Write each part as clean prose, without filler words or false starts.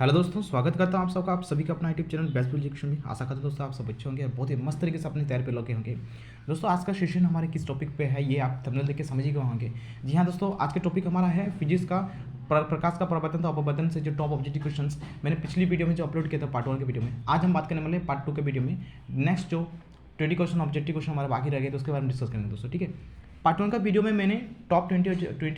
Hello दोस्तों, स्वागत करता हूँ आप सबका, आप सभी का अपना यूट्यूब चैनल बेस्ट एजुकेशन में। आशा करता हूँ दोस्तों आप सब अच्छे होंगे और बहुत ही मस्त तरीके से अपनी तैयारी पे लगे होंगे। दोस्तों आज का सेशन हमारे किस टॉपिक पे है ये आप थंबनेल देख के समझ ही गए होंगे। जी हाँ दोस्तों, आज के टॉपिक हमारा है फिजिक्स का प्रकाश का परावर्तन तो अपवर्तन से जो टॉप ऑब्जेक्टिव क्वेश्चंस मैंने पिछली वीडियो में जो अपलोड किया था पार्ट 1 के वीडियो में। आज हम बात करने वाले पार्ट 2 के वीडियो में नेक्स्ट जो 20 क्वेश्चन ऑब्जेक्टिव क्वेश्चन हमारे बाकी रह गए तो उसके बारे में डिस्कस करेंगे दोस्तों, ठीक है। पार्ट 1 का वीडियो में मैंने टॉप 20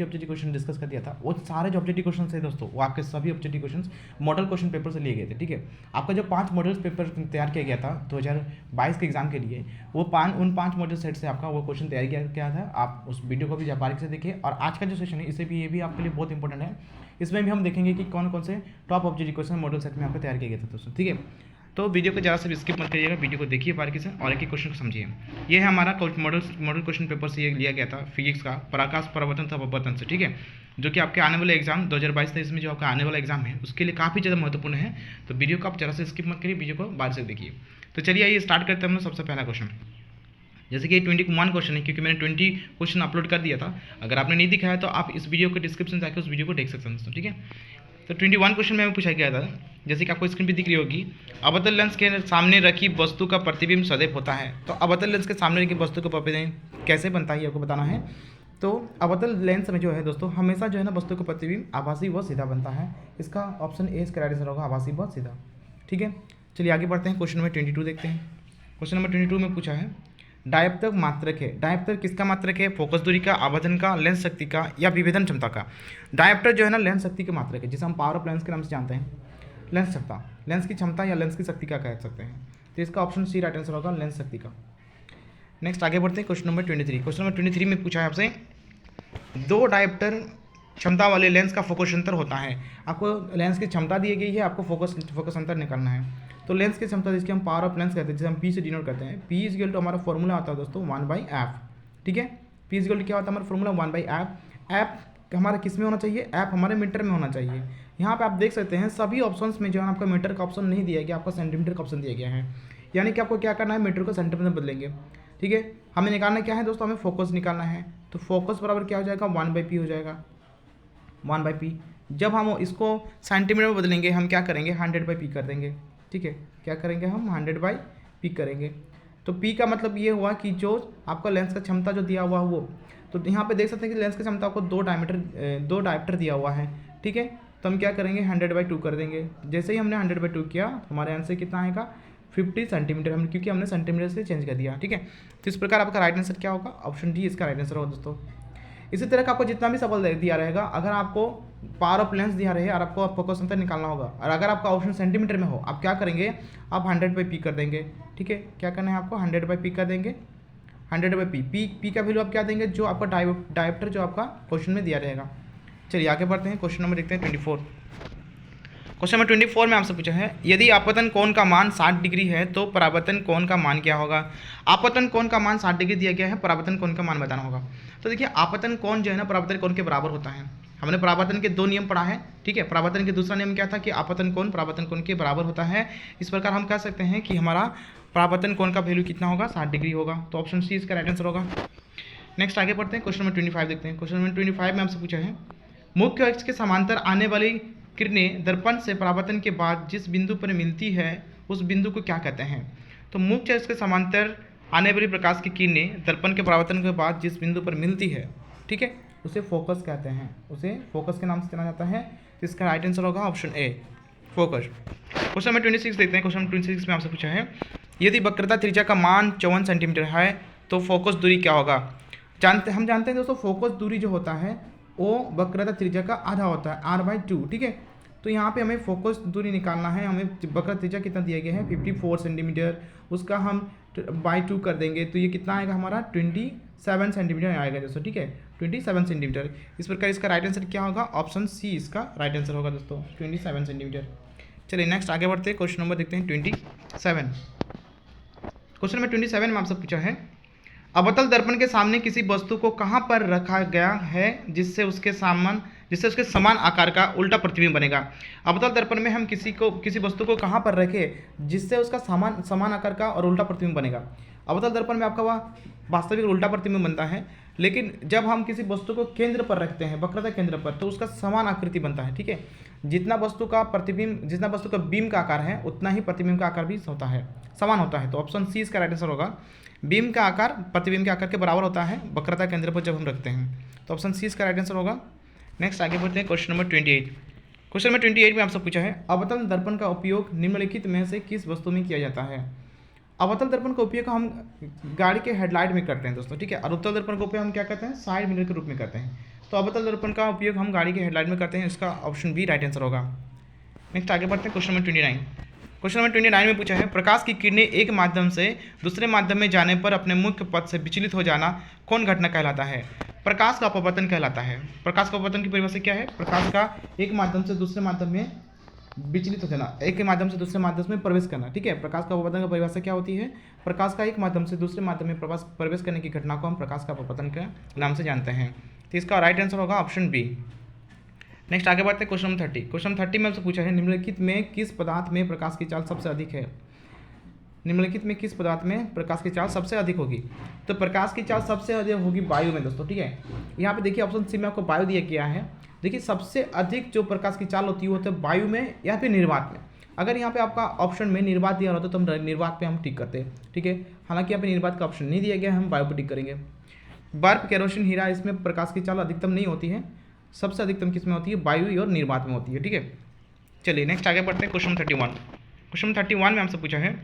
ऑब्जेक्टिव क्वेश्चन डिस्कस कर दिया था। वो सारे जो ऑब्जेक्टिव क्वेश्चन थे दोस्तों, वो आपके सभी objective question model question paper से लिए गए थे, ठीक है। आपका जो 5 मॉडल पेपर तैयार किया गया था 2022 के एग्जाम के लिए, वो उन 5 मॉडल सेट से आपका वो क्वेश्चन तैयार किया गया था। आप उस वीडियो को भी बारीक से देखिए। और आज का जो सेशन है इसे भी ये भी आपके लिए बहुत इंपॉर्टेंट है। इसमें भी हम देखेंगे कि कौन कौन से top objective question model set में आपको तैयार किया गया था दोस्तों, ठीक है। तो वीडियो को ज़्यादा से स्किप मत करिएगा, वीडियो को देखिए बारीकी से और एक एक क्वेश्चन को समझिए। ये है हमारा मॉडल क्वेश्चन पेपर से ये लिया गया था फिजिक्स का प्रकाश परावर्तन था अपवर्तन से, ठीक है। जो कि आपके आने वाले एग्जाम 2022-23 में जो आपका आने वाला एग्जाम है उसके लिए काफ़ी ज़्यादा महत्वपूर्ण है। तो वीडियो को आप ज़रा से स्किप मत करिए, वीडियो को बारीक से देखिए। तो चलिए आइए स्टार्ट करते हैं हम लोग। सबसे पहला क्वेश्चन, जैसे कि 21 क्वेश्चन है क्योंकि मैंने 20 क्वेश्चन अपलोड कर दिया था। अगर आपने नहीं दिखाया तो आप इस वीडियो के डिस्क्रिप्शन जाकर उस वीडियो को देख सकते हैं दोस्तों, ठीक है। तो 21 क्वेश्चन में पूछा गया था, जैसे कि आपको स्क्रीन पे दिख रही होगी। अवतल लेंस के सामने रखी वस्तु का प्रतिबिंब सदैव होता है। तो अवतल लेंस के सामने रखी वस्तु का प्रतिबिंब कैसे बनता है ये आपको बताना है। तो अवतल लेंस में जो है दोस्तों हमेशा जो है ना वस्तु का प्रतिबिंब आभासी व सीधा बनता है। इसका ऑप्शन ए इसका राइट आंसर होगा, आभासी व सीधा, ठीक है। चलिए आगे बढ़ते हैं, क्वेश्चन नंबर 22 देखते हैं। क्वेश्चन नंबर 22 में पूछा है डायप्टर मात्रक है। डायप्टर किसका मात्रक है? फोकस दूरी का, आवर्धन का, लेंस शक्ति का या विभेदन क्षमता का। डायप्टर जो है ना लेंस शक्ति के मात्रक है, जिसे हम पावर ऑफ लेंस के नाम से जानते हैं। लेंस क्षमता, लेंस की क्षमता या लेंस की शक्ति का कह सकते हैं। तो इसका ऑप्शन सी राइट आंसर होगा, लेंस शक्ति का। नेक्स्ट आगे बढ़ते हैं, क्वेश्चन नंबर 23। क्वेश्चन नंबर 23 में पूछा है आपसे, दो डायप्टर क्षमता वाले लेंस का फोकस अंतर होता है। आपको लेंस की क्षमता दी गई है, आपको फोकस अंतर निकालना है। तो लेंस की क्षमता जिसकी हम पावर ऑफ लेंस कहते हैं, जिसे हम पी से डिनोट करते हैं। पी इज इक्वल टू हमारा फॉर्मूला आता है दोस्तों 1/f, ठीक है। पी इज इक्वल टू क्या होता है हमारा फॉर्मूला 1/f। एफ हमारा किस में होना चाहिए? एफ हमारे मीटर में होना चाहिए। यहाँ पे आप देख सकते हैं सभी ऑप्शंस में जो है आपका मीटर का ऑप्शन नहीं दिया गया, आपका सेंटीमीटर का ऑप्शन दिया गया है। यानी कि आपको क्या करना है, मीटर को सेंटीमीटर में बदलेंगे, ठीक है। हमें निकालना क्या है दोस्तों, हमें फोकस निकालना है। तो फोकस बराबर क्या हो जाएगा, 1/p हो जाएगा, 1/p। जब हम इसको सेंटीमीटर में बदलेंगे हम क्या करेंगे, 100/p कर देंगे, ठीक है। क्या करेंगे हम, 100/p करेंगे। तो p का मतलब ये हुआ कि जो आपका लेंस का क्षमता जो दिया हुआ वो, तो यहाँ पे देख सकते हैं कि लेंस की क्षमता को दो डायप्टर दिया हुआ है, ठीक है। तो हम क्या करेंगे, 100/2 कर देंगे। जैसे ही हमने 100/2 किया तो हमारे आंसर कितना आएगा, 50 सेंटीमीटर। हम क्योंकि हमने सेंटीमीटर से चेंज कर दिया, ठीक है। तो इस प्रकार आपका राइट आंसर क्या होगा, ऑप्शन डी इसका राइट आंसर होगा दोस्तों। इसी तरह का आपको जितना भी सवाल दिया रहेगा, अगर आपको पावर ऑफ लेंस दिया रहे और आपको फोकस अंतर निकालना होगा और अगर आपका ऑप्शन सेंटीमीटर में हो, आप क्या करेंगे, आप 100/p कर देंगे, ठीक है। क्या करना है आपको, 100/p कर देंगे, 100/p। p का वैल्यू आप क्या देंगे, जो आपका डायप्टर जो आपका क्वेश्चन में दिया रहेगा। चलिए आगे बढ़ते हैं, क्वेश्चन नंबर देखते हैं 24। क्वेश्चन नंबर 24 में आपसे पूछा है, यदि आपतन कोण का मान 60 डिग्री है तो परावर्तन कोण का मान क्या होगा। आपतन कोण का मान 60 डिग्री दिया गया है, परावर्तन कोण का मान बताना होगा। तो देखिए आपतन कोण जो है ना परावर्तन कोण के बराबर होता है। हमने परावर्तन के 2 नियम पढ़ा है, ठीक है। परावर्तन के दूसरा नियम क्या था कि आपतन कोण परावर्तन कोण के बराबर होता है। इस प्रकार हम कह सकते हैं कि हमारा परावर्तन कोण का वैल्यू कितना होगा, 60 डिग्री होगा। तो ऑप्शन सी इसका राइट आंसर होगा। नेक्स्ट आगे बढ़ते हैं, क्वेश्चन नंबर 25 देखते हैं। क्वेश्चन नंबर 25 में आपसे पूछा है, मुख्य अक्ष के समांतर आने वाली किरणें दर्पण से परावर्तन के बाद जिस बिंदु पर मिलती है उस बिंदु को क्या कहते हैं। तो मुख्य अक्ष के समांतर आने वाली प्रकाश की किरणें दर्पण के परावर्तन के बाद जिस बिंदु पर मिलती है, ठीक है, उसे फोकस कहते हैं। उसे फोकस के नाम से जाना जाता है। तो इसका राइट आंसर होगा option A, focus. Question number 26 देखते हैं। क्वेश्चन नंबर 26 में आपसे पूछा है, यदि वक्रता त्रिज्या का मान 54 सेंटीमीटर है तो फोकस दूरी क्या होगा। हम जानते हैं दोस्तों फोकस दूरी जो होता है वो वक्रता त्रिज्या का आधा होता है, r/2, ठीक है। तो यहाँ पे हमें फोकस दूरी निकालना है। हमें वक्रता त्रिज्या कितना दिया गया है, 54 सेंटीमीटर। उसका हम /2 कर देंगे तो ये कितना आएगा हमारा, 27 सेंटीमीटर आएगा दोस्तों, ठीक है, 27 सेंटीमीटर। इस प्रकार इसका राइट आंसर क्या होगा, ऑप्शन सी इसका राइट आंसर होगा दोस्तों, 27 सेंटीमीटर। चलिए नेक्स्ट आगे बढ़ते हैं, क्वेश्चन नंबर देखते हैं 27। क्वेश्चन नंबर 27 में आपसे पूछा है, अवतल दर्पण के सामने किसी वस्तु को कहाँ पर रखा गया है जिससे उसके समान आकार का उल्टा प्रतिबिंब बनेगा। अवतल दर्पण में हम किसी वस्तु को कहाँ पर रखें जिससे उसका समान आकार का और उल्टा प्रतिबिंब बनेगा। अवतल दर्पण में आपका वह वास्तविक उल्टा प्रतिबिंब बनता है। लेकिन जब हम किसी वस्तु को केंद्र पर रखते हैं, वक्रता केंद्र पर, तो उसका समान आकृति बनता है। ठीक है, जितना वस्तु का बीम का आकार है उतना ही प्रतिबिंब का आकार भी होता है, समान होता है। तो ऑप्शन सी इसका राइट आंसर होगा। बीम का आकार प्रतिबिंब के आकार के बराबर होता है वक्रता केंद्र पर जब हम रखते हैं, तो ऑप्शन सी इसका राइट आंसर होगा। नेक्स्ट आगे बढ़ते हैं क्वेश्चन नंबर 28। क्वेश्चन नंबर 28 में आपसे पूछा है अवतल दर्पण का उपयोग निम्नलिखित में से किस वस्तु में किया जाता है। अवतल दर्पण का उपयोग हम गाड़ी के हेडलाइट में करते हैं दोस्तों। ठीक है, और उत्तल दर्पण का उपयोग हम क्या करते हैं, साइड मिरर के रूप में करते हैं। तो अवतल दर्पण का उपयोग हम गाड़ी के हेडलाइट में करते हैं, इसका ऑप्शन बी राइट आंसर होगा। नेक्स्ट आगे बढ़ते हैं क्वेश्चन नंबर 29। क्वेश्चन नंबर 29 में पूछा है प्रकाश की किरणें एक माध्यम से दूसरे माध्यम में जाने पर अपने मुख्य पथ से विचलित हो जाना कौन घटना कहलाता है। प्रकाश का अपवर्तन कहलाता है। प्रकाश का अपवर्तन की परिभाषा क्या है, प्रकाश का एक माध्यम से दूसरे माध्यम में विचलित हो जाना, एक माध्यम से दूसरे माध्यम में प्रवेश करना। ठीक है, प्रकाश का अपवर्तन का परिभाषा क्या होती है, प्रकाश का एक माध्यम से दूसरे माध्यम में प्रवेश करने की घटना को हम प्रकाश का अपवर्तन के नाम से जानते हैं। तो इसका राइट आंसर होगा ऑप्शन बी। नेक्स्ट आगे बढ़ते हैं क्वेश्चन नंबर 30। क्वेश्चन 30 में आपसे पूछा है निम्नलिखित में किस पदार्थ में प्रकाश की चाल सबसे अधिक है। निम्नलिखित में किस पदार्थ में प्रकाश की चाल सबसे अधिक होगी। तो प्रकाश की चाल सबसे अधिक होगी वायु में दोस्तों। ठीक है, यहाँ पे देखिए ऑप्शन सी में आपको वायु दिया गया है। देखिए सबसे अधिक जो प्रकाश की चाल होती है वो होता है वायु में या फिर निर्वात में। अगर यहाँ पे आपका ऑप्शन में निर्वात दिया होता तो हम निर्वात पे हम टिक करते हैं। ठीक है, हालांकि यहाँ पे निर्वात का ऑप्शन नहीं दिया गया, हम वायु पे टिक करेंगे। बर्फ, केरोसिन, हीरा, इसमें प्रकाश की चाल अधिकतम नहीं होती है, सबसे अधिकतम किस में होती है, वायु और निर्वात में होती है। ठीक है, चलिए नेक्स्ट आगे बढ़ते हैं क्वेश्चन 31। क्वेश्चन 31 में हमसे पूछा है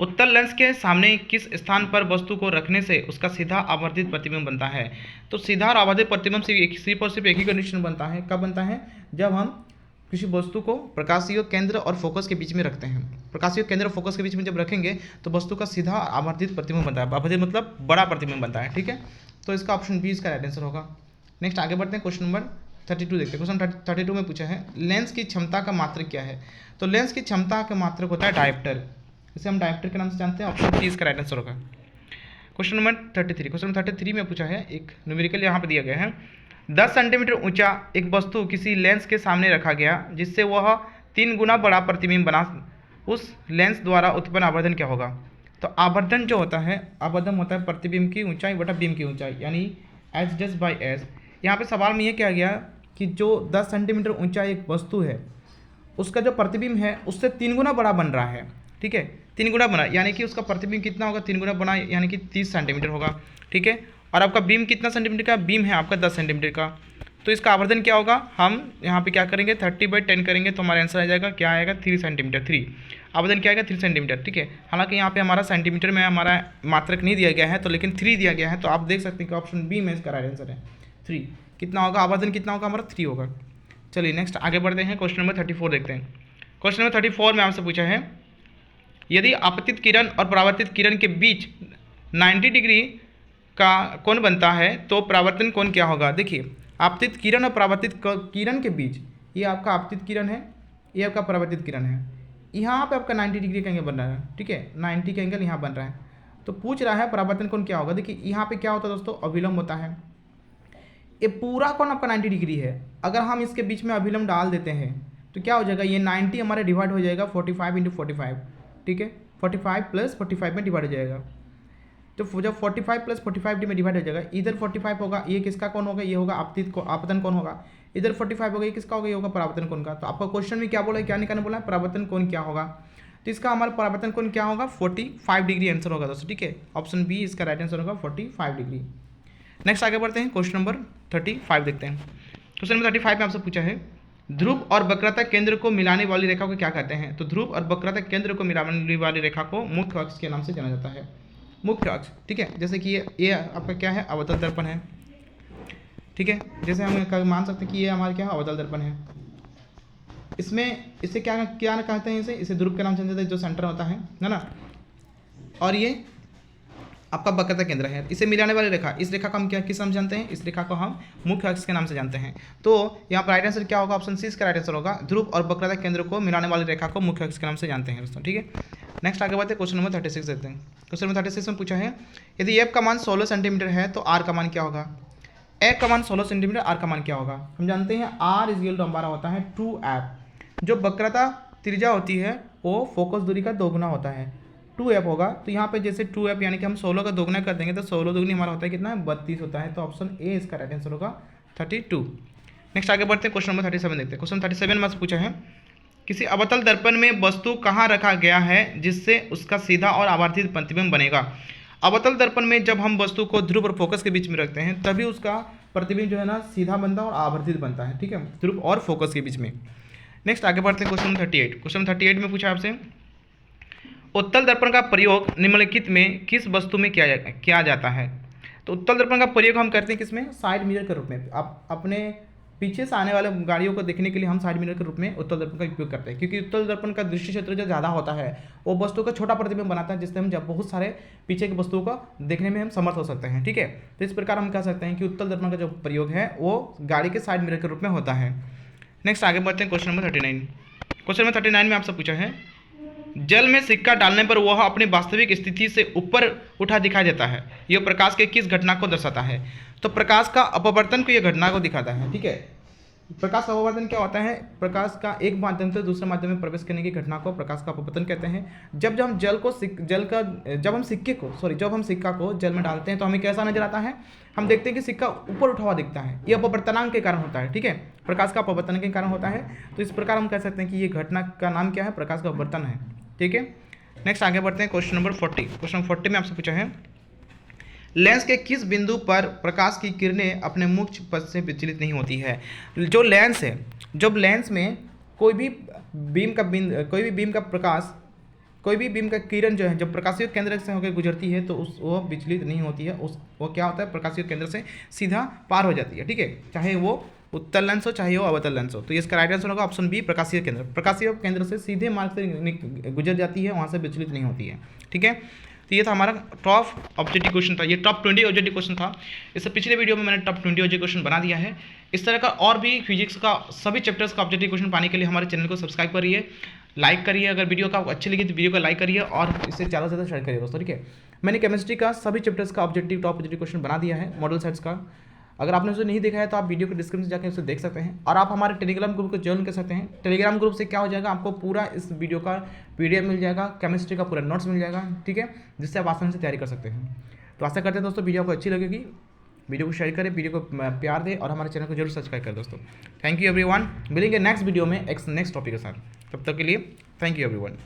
उत्तल लेंस के सामने किस स्थान पर वस्तु को रखने से उसका सीधा आवर्धित प्रतिबिंब बनता है। तो सीधा और आवर्धित प्रतिबिंब सिर्फ और सिर्फ एक ही कंडीशन बनता है, कब बनता है, जब हम किसी वस्तु को प्रकाशीय केंद्र और फोकस के बीच में रखते हैं। प्रकाशीय केंद्र और फोकस के बीच में जब रखेंगे तो वस्तु का सीधा आवर्धित प्रतिबिंब बनता है, आवर्धित मतलब बड़ा प्रतिबिंब बनता है। ठीक है, तो इसका ऑप्शन बी इसका राइट आंसर होगा। नेक्स्ट आगे बढ़ते हैं क्वेश्चन नंबर 32 देखते हैं। क्वेश्चन 32 में पूछा है लेंस की क्षमता का मात्रक क्या है। तो लेंस की क्षमता का मात्रक होता है डायप्टर, इसे हम डायप्टर के नाम से जानते हैं। ऑप्शन सी इसका राइट आंसर होगा। Question number 33। क्वेश्चन नंबर 33 में पूछा है एक न्यूमेरिकल यहाँ पे दिया गया है 10 सेंटीमीटर ऊंचा एक वस्तु किसी लेंस के सामने रखा गया जिससे वह 3 गुना बड़ा प्रतिबिंब बना, उस लेंस द्वारा उत्पन्न आवर्धन क्या होगा। तो आवर्धन जो होता है, आवर्धन होता है प्रतिबिंब की ऊंचाई बटा बीम की ऊंचाई, यानी एच डैश बाई एस। यहाँ पे सवाल में ये क्या गया कि जो 10 सेंटीमीटर ऊंचा एक वस्तु है उसका जो प्रतिबिंब है उससे 3 गुना बड़ा बन रहा है। ठीक है, 3 गुना बना यानी कि उसका प्रतिबिंब कितना होगा, 3 गुना बना यानी कि 30 सेंटीमीटर होगा। ठीक है, और आपका बीम कितना सेंटीमीटर का, बीम है आपका 10 सेंटीमीटर का, तो इसका आवर्धन क्या होगा, हम यहाँ पे क्या करेंगे 30/10 करेंगे तो हमारा आंसर आ जाएगा क्या आएगा 3 सेंटीमीटर। 3 आवर्धन क्या आएगा 3 सेंटीमीटर। ठीक है, हालांकि यहाँ पे हमारा सेंटीमीटर में हमारा मात्रक नहीं दिया गया है तो लेकिन 3 दिया गया है, तो आप देख सकते हैं कि ऑप्शन बी में इसका राइट आंसर है 3। कितना होगा आवर्धन, कितना होगा हमारा 3 होगा। चलिए नेक्स्ट आगे बढ़ते हैं, क्वेश्चन नंबर 34 देखते हैं। क्वेश्चन नंबर 34 में आपसे पूछा है यदि आपतित किरण और परावर्तित किरण के बीच 90 डिग्री का कोण बनता है तो परावर्तन कोण क्या होगा। देखिए आपतित किरण और परावर्तित किरण के बीच, ये आपका आपतित किरण है, ये आपका परावर्तित किरण है, यहाँ पे आपका 90 डिग्री का एंगल बन रहा है। ठीक है, 90 का एंगल यहाँ बन रहा है, तो पूछ रहा है परावर्तन कोण क्या होगा। देखिए यहाँ पे क्या होता है दोस्तों, अभिलंब होता है। ये पूरा कोण आपका 90 डिग्री है, अगर हम इसके बीच में अभिलंब डाल देते हैं तो क्या हो जाएगा, ये 90 हमारे डिवाइड हो जाएगा 45 × 45। ठीक है, 45 + 45 में डिवाइड हो जाएगा। तो जब 45 + 45 में डिवाइड हो जाएगा, इधर 45 होगा, ये किसका कोण होगा, ये होगा आपतन कोण होगा। इधर 45 होगा, ये किसका होगा, ये होगा परावर्तन कोण का। तो आपका क्वेश्चन में क्या बोला है, क्या निकालने बोला है, परावर्तन कोण क्या होगा। तो इसका हमारा परावर्तन कोण क्या होगा 45 डिग्री आंसर होगा दोस्तों। ठीक है, ऑप्शन बी इसका राइट आंसर होगा 45 डिग्री। नेक्स्ट आगे बढ़ते हैं, क्वेश्चन नंबर 35 देखते हैं। क्वेश्चन नंबर 35 में आपसे पूछा है ध्रुव और वक्रता केंद्र को मिलाने वाली रेखा को क्या कहते हैं। तो ध्रुव और वक्रता केंद्र को मिलाने वाली रेखा को मुख्य अक्ष के नाम से जाना जाता है। मुख्य अक्ष, ठीक है, जैसे कि ये आपका क्या है, अवतल दर्पण है। ठीक है, जैसे हम मान सकते हैं कि ये हमारा क्या है, अवतल दर्पण है। इसमें इसे क्या क्या कहते हैं, इसे ध्रुव के नाम से जाना जाता है, जो सेंटर होता है ना। और ये आपका वक्रता केंद्र है, इसे मिलाने वाली रेखा, इस रेखा को हम क्या किस नाम से जानते हैं, इस रेखा को हम मुख्य अक्ष के नाम से जानते हैं। तो यहाँ पर राइट आंसर क्या होगा, ऑप्शन सी इसका राइट आंसर होगा। ध्रुव और वक्रता केंद्र को मिलाने वाली रेखा को मुख्य अक्ष के नाम से जानते हैं दोस्तों। ठीक है, नेक्स्ट आगे बढ़ते हैं, क्वेश्चन नंबर 36 देखते हैं। क्वेश्चन नंबर 36 में पूछा है यदि एफ का मान 16 सेंटीमीटर है तो आर का मान क्या होगा। एफ का मान 16 सेंटीमीटर, आर का मान क्या होगा। हम जानते हैं आर इज हमारा होता है 2f। जो वक्रता त्रिज्या होती है वो फोकस दूरी का 2 गुना होता है। 2f होगा। तो यहाँ पे जैसे 2f यानी कि हम 16 का दोगुना कर देंगे तो 16 दुगनी हमारा होता है कितना, 32 होता है। तो ऑप्शन ए इसका राइट आंसर होगा 32। नेक्स्ट आगे बढ़ते हैं, क्वेश्चन नंबर 37 देखते हैं। क्वेश्चन 37 में पूछा है, किसी अवतल दर्पण में वस्तु कहाँ रखा गया है जिससे उसका सीधा और आवर्धित प्रतिबिंब बनेगा। अवतल दर्पण में जब हम वस्तु को ध्रुव और फोकस के बीच में रखते हैं तभी उसका प्रतिबिंब जो है ना सीधा बनता है और आवर्धित बनता है, ठीक है, ध्रुव और फोकस के बीच में। नेक्स्ट आगे बढ़ते हैं, क्वेश्चन नंबर 38। क्वेश्चन 38 में पूछा आपसे, उत्तल दर्पण का प्रयोग निम्नलिखित में किस वस्तु में किया जाता है। तो उत्तल दर्पण का प्रयोग हम करते हैं किसमें, साइड मिरर के रूप में। आप अपने पीछे से आने वाले गाड़ियों को देखने के लिए हम साइड मिरर के रूप में उत्तल दर्पण का उपयोग करते हैं, क्योंकि उत्तल दर्पण का दृष्टि क्षेत्र जो ज़्यादा होता है वो वस्तु का छोटा प्रतिबिंब बनाता है, जिससे हम जब बहुत सारे पीछे की वस्तुओं को देखने में हम समर्थ हो सकते हैं, ठीक है। तो इस प्रकार हम कह सकते हैं कि उत्तल दर्पण का जो प्रयोग है वो गाड़ी के साइड मिरर के रूप में होता है। नेक्स्ट आगे बढ़ते हैं, क्वेश्चन नंबर 39। क्वेश्चन नंबर 39 में आपसे पूछा है, जल में सिक्का डालने पर वह अपनी वास्तविक स्थिति से ऊपर उठा दिखाई देता है, यह प्रकाश के किस घटना को दर्शाता है। तो प्रकाश का अपवर्तन को यह घटना को दिखाता है, ठीक है। प्रकाश का अपवर्तन क्या होता है, प्रकाश का एक माध्यम से दूसरे माध्यम में प्रवेश करने की घटना को प्रकाश का अपवर्तन कहते हैं। जब हम जब हम सिक्का को जल में डालते हैं तो हमें कैसा नजर आता है, हम देखते हैं कि सिक्का ऊपर उठा हुआ दिखता है। ये अपवर्तनांक के कारण होता है, ठीक है, प्रकाश का अपवर्तन के कारण होता है। तो इस प्रकार हम कह सकते हैं कि ये घटना का नाम क्या है, प्रकाश का अपवर्तन है, ठीक है। नेक्स्ट आगे बढ़ते हैं, क्वेश्चन नंबर 40। क्वेश्चन 40 में आपसे पूछा है, लेंस के किस बिंदु पर प्रकाश की किरणें अपने मुख्य पथ से विचलित नहीं होती है। जो लेंस है, जब लेंस में कोई भी बीम का किरण जो है जब प्रकाशीय केंद्र से होकर गुजरती है तो वो विचलित नहीं होती है, वो क्या होता है, प्रकाशीय केंद्र से सीधा पार हो जाती है, ठीक है, चाहे वो उत्तल लेंस हो चाहे वो अवतल लेंस हो। तो इसका राइट आंसर होगा ऑप्शन बी, प्रकाशीय केंद्र से सीधे मार्ग से गुजर जाती है, वहाँ से विचलित नहीं होती है, ठीक है। तो ये था हमारा टॉप ऑब्जेक्टिव क्वेश्चन था, ये टॉप 20 ऑब्जेक्टिव क्वेश्चन था। इससे पिछले वीडियो में मैंने टॉप 20 ऑब्जेक्टिव क्वेश्चन बना दिया है। इस तरह का और भी फिजिक्स का सभी चैप्टर्स का ऑब्जेक्टिव क्वेश्चन पाने के लिए हमारे चैनल को सब्सक्राइब करिए, लाइक करिए, अगर वीडियो का अच्छी लगी तो वीडियो को लाइक करिए और इसे ज़्यादा से ज़्यादा शेयर करिए दोस्तों, ठीक है। मैंने केमिस्ट्री का सभी चैप्टर्स का टॉप ऑब्जेक्टिव क्वेश्चन बना दिया है, मॉडल सेट्स का। अगर आपने उसे नहीं देखा है तो आप वीडियो के डिस्क्रिप्शन जाकर उसे देख सकते हैं, और आप हमारे टेलीग्राम ग्रुप को ज्वाइन कर सकते हैं। टेलीग्राम ग्रुप से क्या हो जाएगा, आपको पूरा इस वीडियो का PDF मिल जाएगा, केमिस्ट्री का पूरा नोट्स मिल जाएगा, ठीक है, जिससे आप आसानी से तैयारी कर सकते हैं। तो आशा करते हैं दोस्तों वीडियो को अच्छी लगेगी, वीडियो को शेयर करें, वीडियो को प्यार दें और हमारे चैनल को जरूर सब्सक्राइब करें दोस्तों। थैंक यू एवरीवन, मिलेंगे नेक्स्ट वीडियो में एक नेक्स्ट टॉपिक के साथ, तब तक के लिए थैंक यू एवरीवन।